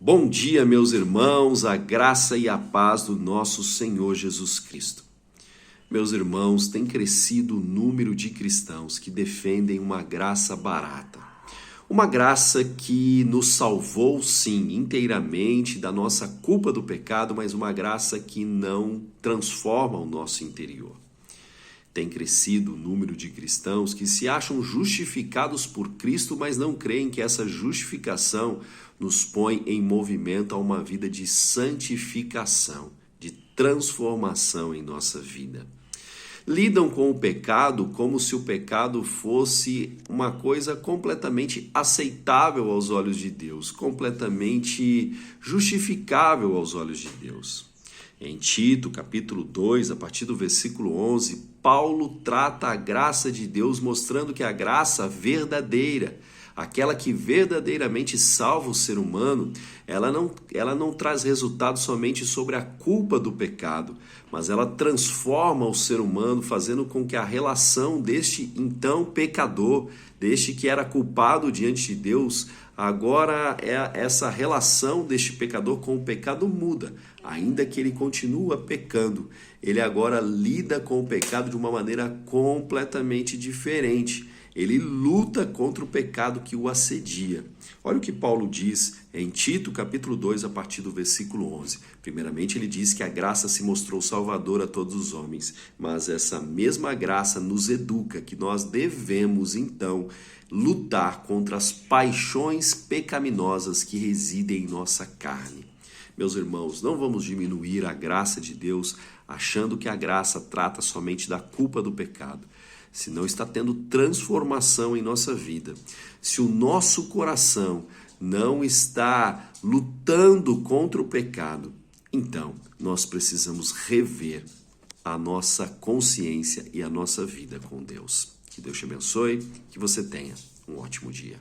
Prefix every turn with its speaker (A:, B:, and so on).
A: Bom dia, meus irmãos, a graça e a paz do nosso Senhor Jesus Cristo. Meus irmãos, tem crescido o número de cristãos que defendem uma graça barata. Uma graça que nos salvou, sim, inteiramente da nossa culpa do pecado, mas uma graça que não transforma o nosso interior. Tem crescido o número de cristãos que se acham justificados por Cristo, mas não creem que essa justificação nos põe em movimento a uma vida de santificação, de transformação em nossa vida. Lidam com o pecado como se o pecado fosse uma coisa completamente aceitável aos olhos de Deus, completamente justificável aos olhos de Deus. Em Tito, capítulo 2, a partir do versículo 11, Paulo trata a graça de Deus, mostrando que a graça verdadeira, aquela que verdadeiramente salva o ser humano, ela não traz resultado somente sobre a culpa do pecado, mas ela transforma o ser humano, fazendo com que a relação deste então pecador, deste que era culpado diante de Deus, agora essa relação deste pecador com o pecado muda. Ainda que ele continua pecando, ele agora lida com o pecado de uma maneira completamente diferente. Ele luta contra o pecado que o assedia. Olha o que Paulo diz em Tito, capítulo 2, a partir do versículo 11. Primeiramente, ele diz que a graça se mostrou salvadora a todos os homens, mas essa mesma graça nos educa que nós devemos, então, lutar contra as paixões pecaminosas que residem em nossa carne. Meus irmãos, não vamos diminuir a graça de Deus achando que a graça trata somente da culpa do pecado. Se não está tendo transformação em nossa vida, se o nosso coração não está lutando contra o pecado, então nós precisamos rever a nossa consciência e a nossa vida com Deus. Que Deus te abençoe, que você tenha um ótimo dia.